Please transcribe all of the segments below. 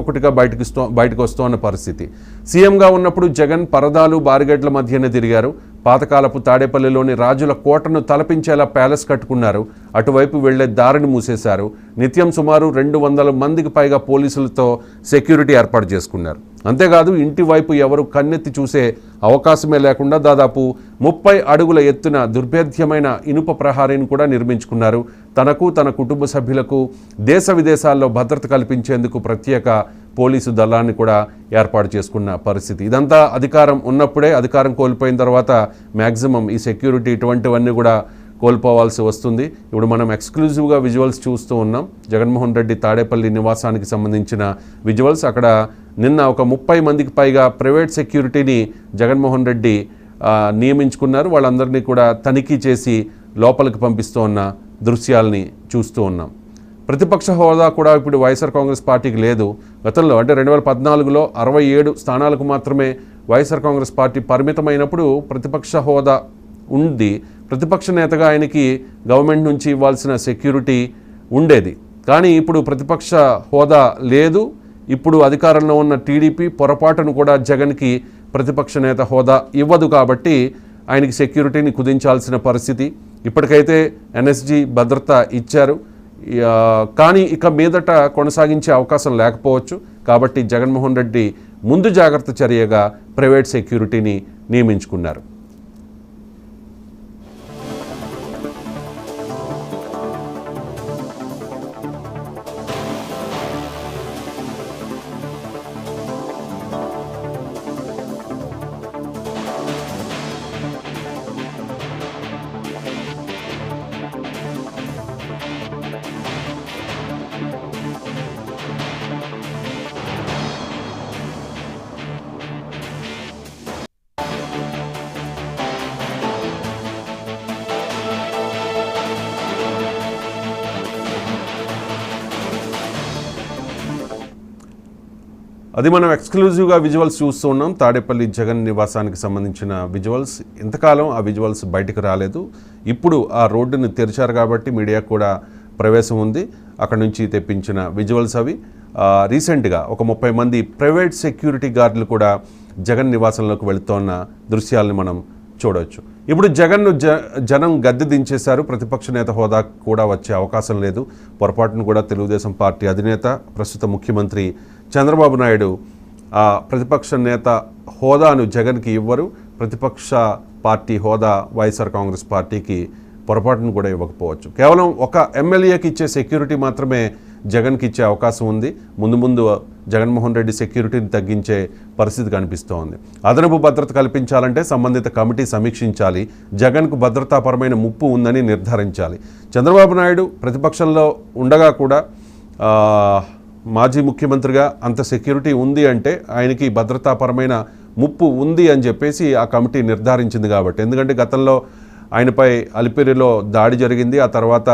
ఒకటిగా బయటకు వస్తోన్న పరిస్థితి. సీఎంగా ఉన్నప్పుడు జగన్ పరదాలు బారిగేట్ల మధ్యనే తిరిగారు. పాతకాలపు తాడేపల్లిలోని రాజుల కోటను తలపించేలా ప్యాలెస్ కట్టుకున్నారు. అటువైపు వెళ్లే దారిని మూసేశారు. నిత్యం సుమారు 200 మందికి పైగా పోలీసులతో సెక్యూరిటీ ఏర్పాటు చేసుకున్నారు. అంతేకాదు ఇంటి వైపు ఎవరు కన్నెత్తి చూసే అవకాశమే లేకుండా దాదాపు 30 అడుగుల ఎత్తున దుర్భేద్యమైన ఇనుప ప్రహారీని కూడా నిర్మించుకున్నారు. తనకు తన కుటుంబ సభ్యులకు దేశ విదేశాల్లో భద్రత కల్పించేందుకు ప్రత్యేక పోలీసు దళాన్ని కూడా ఏర్పాటు చేసుకున్న పరిస్థితి. ఇదంతా అధికారం ఉన్నప్పుడే. అధికారం కోల్పోయిన తర్వాత మ్యాక్సిమం ఈ సెక్యూరిటీ ఇటువంటివన్నీ కూడా కోల్పోవాల్సి వస్తుంది. ఇప్పుడు మనం ఎక్స్క్లూజివ్గా విజువల్స్ చూస్తూ ఉన్నాం. జగన్మోహన్ రెడ్డి తాడేపల్లి నివాసానికి సంబంధించిన విజువల్స్. అక్కడ నిన్న ఒక 30 మందికి పైగా ప్రైవేట్ సెక్యూరిటీని జగన్మోహన్ రెడ్డి నియమించుకున్నారు. వాళ్ళందరినీ కూడా తనిఖీ చేసి లోపలికి పంపిస్తూ ఉన్న దృశ్యాలని చూస్తూ ఉన్నాం. ప్రతిపక్ష హోదా కూడా ఇప్పుడు వైఎస్ఆర్ కాంగ్రెస్ పార్టీకి లేదు. గతంలో అంటే 2014లో 67 స్థానాలకు మాత్రమే వైఎస్ఆర్ కాంగ్రెస్ పార్టీ పరిమితమైనప్పుడు ప్రతిపక్ష హోదా ఉంది. ప్రతిపక్ష నేతగా ఆయనకి గవర్నమెంట్ నుంచి ఇవ్వాల్సిన సెక్యూరిటీ ఉండేది. కానీ ఇప్పుడు ప్రతిపక్ష హోదా లేదు. ఇప్పుడు అధికారంలో ఉన్న టీడీపీ పొరపాటును కూడా జగన్కి ప్రతిపక్ష నేత హోదా ఇవ్వదు. కాబట్టి ఆయనకి సెక్యూరిటీని కుదించాల్సిన పరిస్థితి. ఇప్పటికైతే ఎన్ఎస్జీ భద్రత ఇచ్చారు. కానీ ఇక మీదట కొనసాగించే అవకాశం లేకపోవచ్చు. కాబట్టి జగన్మోహన్ రెడ్డి ముందు జాగ్రత్త చర్యగా ప్రైవేట్ సెక్యూరిటీని నియమించుకున్నారు. అది మనం ఎక్స్క్లూజివ్గా విజువల్స్ చూస్తూ ఉన్నాం. తాడేపల్లి జగన్ నివాసానికి సంబంధించిన విజువల్స్. ఇంతకాలం ఆ విజువల్స్ బయటకు రాలేదు. ఇప్పుడు ఆ రోడ్డుని తెరిచారు కాబట్టి మీడియాకు కూడా ప్రవేశం ఉంది. అక్కడ నుంచి తెప్పించిన విజువల్స్ అవి. రీసెంట్గా ఒక 30 మంది ప్రైవేట్ సెక్యూరిటీ గార్డులు కూడా జగన్ నివాసంలోకి వెళుతున్న దృశ్యాలను మనం చూడవచ్చు. ఇప్పుడు జగన్ను జనం గద్దె దించేశారు. ప్రతిపక్ష నేత హోదా కూడా వచ్చే అవకాశం లేదు. పొరపాటును కూడా తెలుగుదేశం పార్టీ అధినేత ప్రస్తుత ముఖ్యమంత్రి చంద్రబాబు నాయుడు ఆ ప్రతిపక్ష నేత హోదాను జగన్కి ఇవ్వరు. ప్రతిపక్ష పార్టీ హోదా వైఎస్ఆర్ కాంగ్రెస్ పార్టీకి పొరపాటును కూడా ఇవ్వకపోవచ్చు. కేవలం ఒక ఎమ్మెల్యేకి ఇచ్చే సెక్యూరిటీ మాత్రమే జగన్కి ఇచ్చే అవకాశం ఉంది. ముందు జగన్మోహన్ రెడ్డి సెక్యూరిటీని తగ్గించే పరిస్థితి కనిపిస్తోంది. అదనపు భద్రత కల్పించాలంటే సంబంధిత కమిటీ సమీక్షించాలి. జగన్కు భద్రతాపరమైన ముప్పు ఉందని నిర్ధారించాలి. చంద్రబాబు నాయుడు ప్రతిపక్షంలో ఉండగా కూడా మాజీ ముఖ్యమంత్రిగా అంత సెక్యూరిటీ ఉంది అంటే ఆయనకి భద్రతాపరమైన ముప్పు ఉంది అని చెప్పేసి ఆ కమిటీ నిర్ధారించింది కాబట్టి. ఎందుకంటే గతంలో ఆయనపై అలిపిరిలో దాడి జరిగింది. ఆ తర్వాత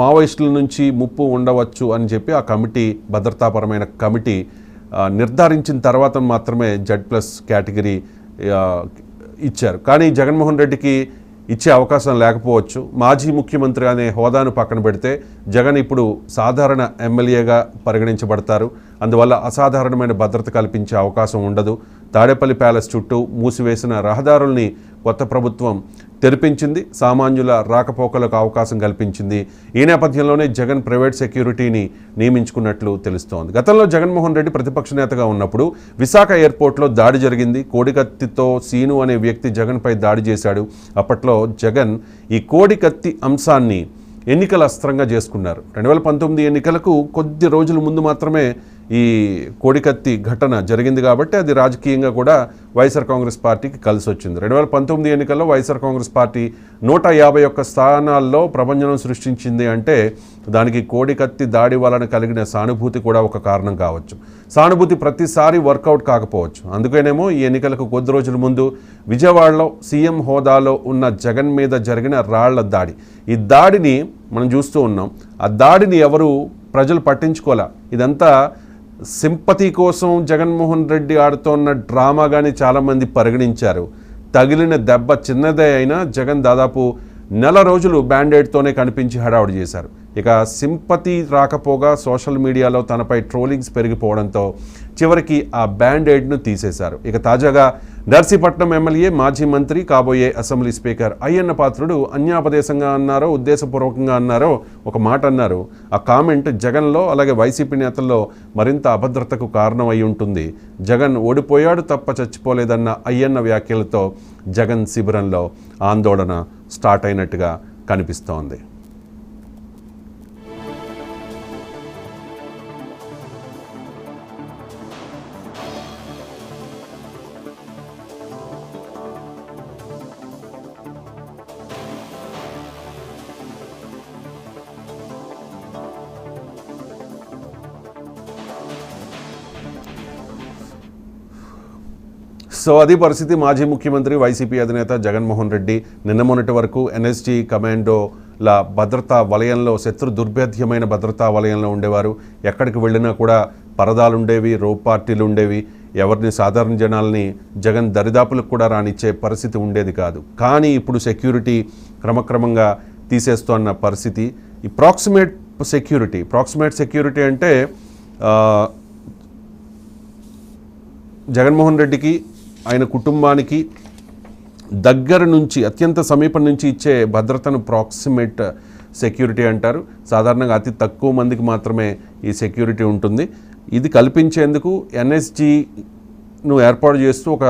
మావోయిస్టుల నుంచి ముప్పు ఉండవచ్చు అని చెప్పి ఆ కమిటీ, భద్రతాపరమైన కమిటీ నిర్ధారించిన తర్వాత మాత్రమే Z+ కేటగిరీ ఇచ్చారు. కానీ జగన్మోహన్ రెడ్డికి ఇచ్చే అవకాశం లేకపోవచ్చు. మాజీ ముఖ్యమంత్రి అనే హోదాను పక్కన పెడితే జగన్ ఇప్పుడు సాధారణ ఎమ్మెల్యేగా పరిగణించబడతారు. అందువల్ల అసాధారణమైన భద్రత కల్పించే అవకాశం ఉండదు. తాడేపల్లి ప్యాలెస్ చుట్టూ మూసివేసిన రహదారుల్ని కొత్త ప్రభుత్వం తెరిపించింది. సామాన్యుల రాకపోకలకు అవకాశం కల్పించింది. ఈ నేపథ్యంలోనే జగన్ ప్రైవేట్ సెక్యూరిటీని నియమించుకున్నట్లు తెలుస్తోంది. గతంలో జగన్మోహన్ రెడ్డి ప్రతిపక్ష నేతగా ఉన్నప్పుడు విశాఖ ఎయిర్పోర్ట్లో దాడి జరిగింది. కోడికత్తితో సీను అనే వ్యక్తి జగన్పై దాడి చేశాడు. అప్పట్లో జగన్ ఈ కోడికత్తి అంశాన్ని ఎన్నికల అస్త్రంగా చేసుకున్నారు. 2019 ఎన్నికలకు కొద్ది రోజుల ముందు మాత్రమే ఈ కోడికత్తి ఘటన జరిగింది కాబట్టి అది రాజకీయంగా కూడా వైఎస్ఆర్ కాంగ్రెస్ పార్టీకి కలిసి వచ్చింది. 2019 ఎన్నికల్లో వైఎస్ఆర్ కాంగ్రెస్ పార్టీ 151 స్థానాల్లో ప్రభంజనం సృష్టించింది అంటే దానికి కోడికత్తి దాడి వలన కలిగిన సానుభూతి కూడా ఒక కారణం కావచ్చు. సానుభూతి ప్రతిసారి వర్కౌట్ కాకపోవచ్చు. అందుకేనేమో ఈ ఎన్నికలకు కొద్ది రోజుల ముందు విజయవాడలో సీఎం హోదాలో ఉన్న జగన్ మీద జరిగిన రాళ్ల దాడి, ఈ దాడిని మనం చూస్తూ ఉన్నాం. ఆ దాడిని ఎవరు ప్రజలు పట్టించుకోలే. ఇదంతా సింపతి కోసం జగన్మోహన్ రెడ్డి ఆడుతున్న డ్రామాగాని చాలామంది పరిగణించారు. తగిలిన దెబ్బ చిన్నదే అయినా జగన్ దాదాపు నెల రోజులు బ్యాండేడ్తోనే కనిపించి హడావుడి చేశారు. ఇక సింపతి రాకపోగా సోషల్ మీడియాలో తనపై ట్రోలింగ్స్ పెరిగిపోవడంతో చివరికి ఆ బ్యాండేడ్ను తీసేశారు. ఇక తాజాగా నర్సీపట్నం ఎమ్మెల్యే, మాజీ మంత్రి, కాబోయే అసెంబ్లీ స్పీకర్ అయ్యన్న పాత్రుడు అన్యాపదేశంగా అన్నారో ఉద్దేశపూర్వకంగా అన్నారో ఒక మాట అన్నారు. ఆ కామెంట్ జగన్లో అలాగే వైసీపీ నేతల్లో మరింత అభద్రతకు కారణం అయి ఉంటుంది. జగన్ ఓడిపోయాడు తప్ప చచ్చిపోలేదన్న అయ్యన్న వ్యాఖ్యలతో జగన్ శిబిరంలో ఆందోళన స్టార్ట్ అయినట్టుగా కనిపిస్తోంది. సో అది పరిస్థితి. మాజీ ముఖ్యమంత్రి, వైసీపీ అధినేత జగన్మోహన్ రెడ్డి నిన్న మొన్నటి వరకు ఎన్ఎస్జీ కమాండోల భద్రతా వలయంలో, శత్రు దుర్భేద్యమైన భద్రతా వలయంలో ఉండేవారు. ఎక్కడికి వెళ్ళినా కూడా పరదాలు ఉండేవి, రోప్ పార్టీలు ఉండేవి. ఎవరిని, సాధారణ జనాల్ని జగన్ దరిదాపులకు కూడా రానిచ్చే పరిస్థితి ఉండేది కాదు. కానీ ఇప్పుడు సెక్యూరిటీ క్రమక్రమంగా తీసేస్తున్న పరిస్థితి. ఈ ప్రాక్సిమేట్ సెక్యూరిటీ అంటే జగన్మోహన్ రెడ్డికి, ఆయన కుటుంబానికి దగ్గర నుంచి, అత్యంత సమీపం నుంచి ఇచ్చే భద్రతను ప్రాక్సిమేట్ సెక్యూరిటీ అంటారు. సాధారణంగా అతి తక్కువ మందికి మాత్రమే ఈ సెక్యూరిటీ ఉంటుంది. ఇది కల్పించేందుకు ఎన్ఎస్జీను ఏర్పాటు చేస్తూ ఒక